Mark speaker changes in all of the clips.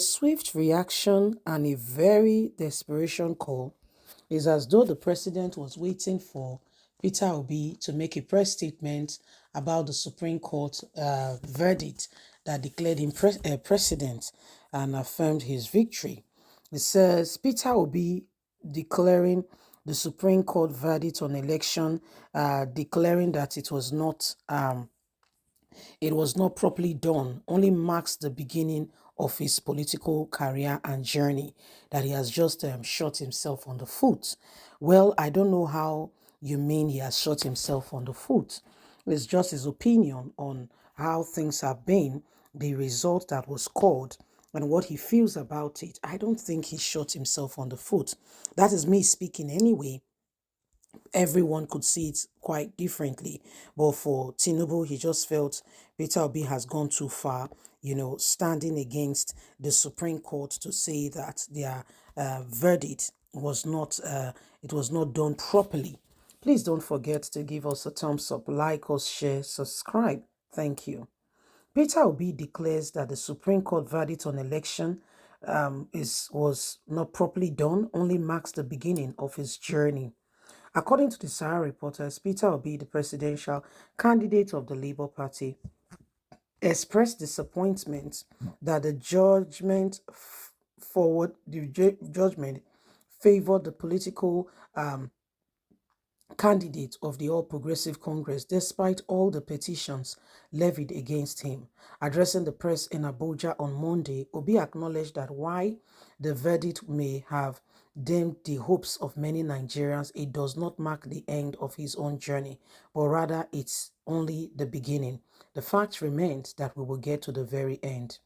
Speaker 1: Swift reaction and a very desperation call is as though the president was waiting for Peter Obi to make a press statement about the Supreme Court verdict that declared him president and affirmed his victory. It says Peter Obi declaring the Supreme Court verdict on election, declaring that it was not properly done, only marks the beginning of his political career and journey, that he has just shot himself on the foot. Well, I don't know how you mean he has shot himself on the foot. It's just his opinion on how things have been, the result that was called, and what he feels about it. I don't think he shot himself on the foot. That is me speaking anyway. Everyone could see it quite differently. But for Tinubu, he just felt Peter Obi has gone too far, standing against the Supreme Court to say that their verdict was not done properly. Please don't forget to give us a thumbs up, like us, share, subscribe. Thank you. Peter Obi declares that the Supreme Court verdict on election was not properly done, only marks the beginning of his journey. According to the Sahara reporters, Peter Obi, the presidential candidate of the Labour Party, expressed disappointment that the judgment favored the political candidate of the All Progressive Congress, despite all the petitions levied against him. Addressing the press in Abuja on Monday, Obi acknowledged that while the verdict may have dimmed the hopes of many Nigerians, it does not mark the end of his own journey, but rather it's only the beginning. The fact remains that we will get to the very end.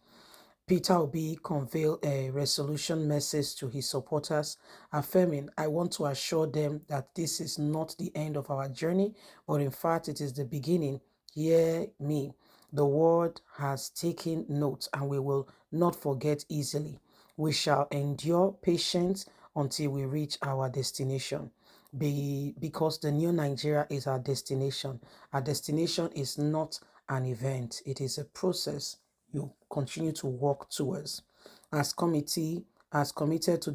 Speaker 1: Peter Obi conveyed a resolution message to his supporters, affirming, "I want to assure them that this is not the end of our journey, but in fact it is the beginning. Hear me. The world has taken note and we will not forget easily. We shall endure patience until we reach our destination." Because the new Nigeria is our destination. Our destination is not an event, it is a process you continue to work towards. As committed to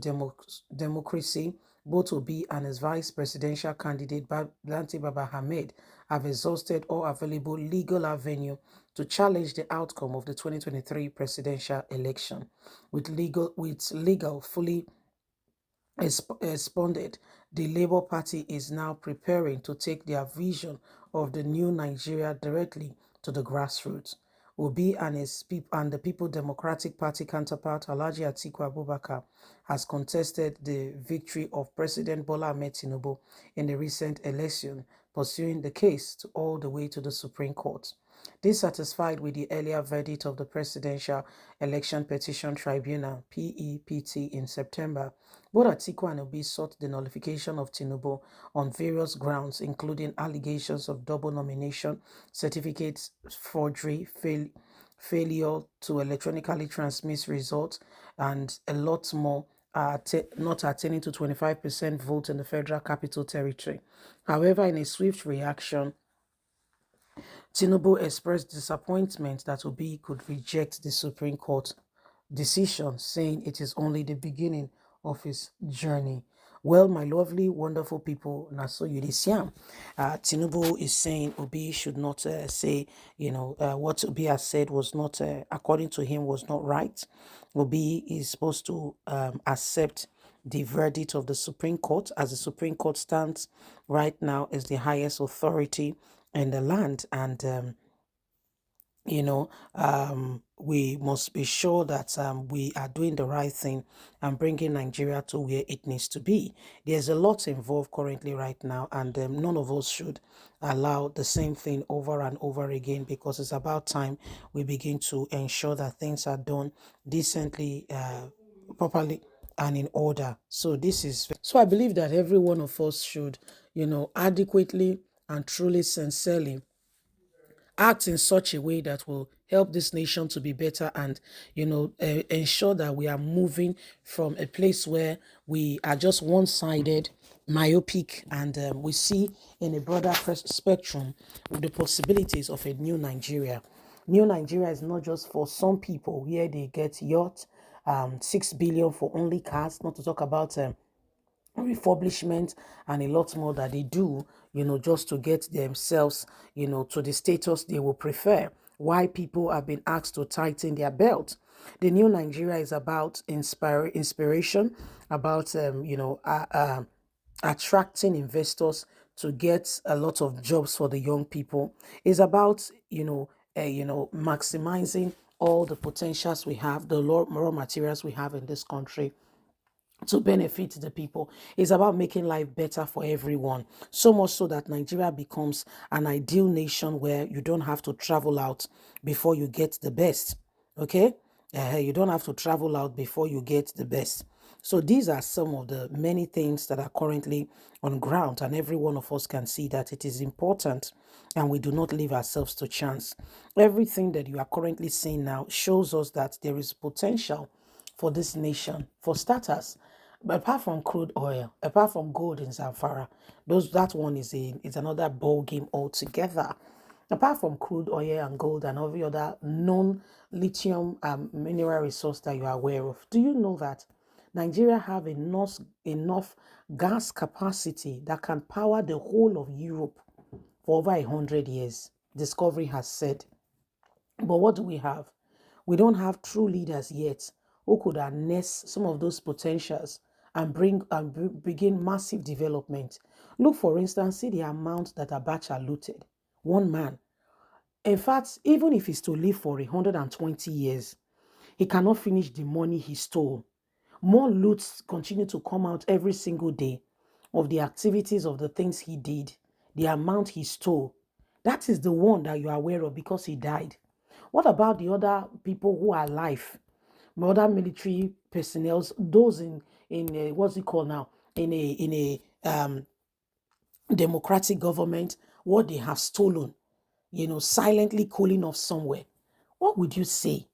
Speaker 1: democracy, both Obi and his vice presidential candidate Blanty Baba Ahmed have exhausted all available legal avenue to challenge the outcome of the 2023 presidential election. With legal fully responded, the Labour Party is now preparing to take their vision of the new Nigeria directly to the grassroots. Obi and the People Democratic Party counterpart Alhaji Atiku Abubakar has contested the victory of President Bola Ahmed Tinubu in the recent election, pursuing the case all the way to the Supreme Court. Dissatisfied with the earlier verdict of the Presidential Election Petition Tribunal (PEPT) in September, both Atiku and Obi sought the nullification of Tinubu on various grounds, including allegations of double nomination, certificates forgery, failure to electronically transmit results, and a lot more, not attaining to 25% vote in the Federal Capital Territory. However, in a swift reaction, Tinubu expressed disappointment that Obi could reject the Supreme Court decision, saying it is only the beginning of his journey. Well, my lovely, wonderful people, Naso Yudisiam, Tinubu is saying Obi should not say, what Obi has said was not, according to him, was not right. Obi is supposed to accept the verdict of the Supreme Court, as the Supreme Court stands right now as the highest authority in the land. And we must be sure that we are doing the right thing and bringing Nigeria to where it needs to be. There's a lot involved currently right now, and none of us should allow the same thing over and over again, because it's about time we begin to ensure that things are done decently, properly, and in order. So I believe that every one of us should, adequately and truly, sincerely act in such a way that will help this nation to be better, and ensure that we are moving from a place where we are just one-sided, myopic, and we see in a broader spectrum the possibilities of a new Nigeria. New Nigeria is not just for some people where they get yacht, 6 billion for only cars, not to talk about refurbishment and a lot more that they do, just to get themselves, to the status they will prefer. Why people have been asked to tighten their belt. The new Nigeria is about inspiration, about attracting investors to get a lot of jobs for the young people. It's about maximizing all the potentials we have, the raw materials we have in this country to benefit the people. It's about making life better for everyone. So much so that Nigeria becomes an ideal nation where you don't have to travel out before you get the best. Okay? You don't have to travel out before you get the best. So these are some of the many things that are currently on ground, and every one of us can see that it is important and we do not leave ourselves to chance. Everything that you are currently seeing now shows us that there is potential for this nation. For starters, but apart from crude oil, apart from gold in Zamfara, that one is another ball game altogether. Apart from crude oil and gold and every other non-lithium mineral resource that you are aware of, do you know that Nigeria have enough gas capacity that can power the whole of Europe for over 100 years? Discovery has said. But what do we have? We don't have true leaders yet who could harness some of those potentials and begin massive development. Look, for instance, see the amount that Abacha looted. One man. In fact, even if he's to live for 120 years, he cannot finish the money he stole. More loots continue to come out every single day of the activities of the things he did, the amount he stole. That is the one that you are aware of because he died. What about the other people who are alive? Other military personnel, those in what's it called now? In a democratic government, what they have stolen, silently cooling off somewhere. What would you say?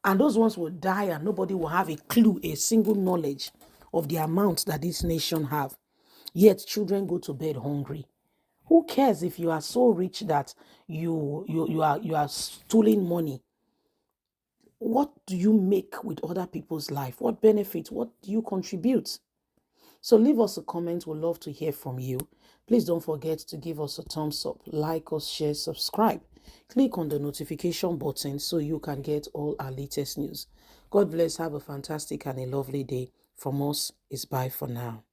Speaker 1: And those ones will die and nobody will have a clue, a single knowledge of the amount that this nation have. Yet children go to bed hungry. Who cares if you are so rich that you are stealing money? What do you make with other people's life? What benefit? What do you contribute? So leave us a comment. We'd love to hear from you. Please don't forget to give us a thumbs up, like us, share, subscribe. Click on the notification button so you can get all our latest news. God bless. Have a fantastic and a lovely day. From us, it's bye for now.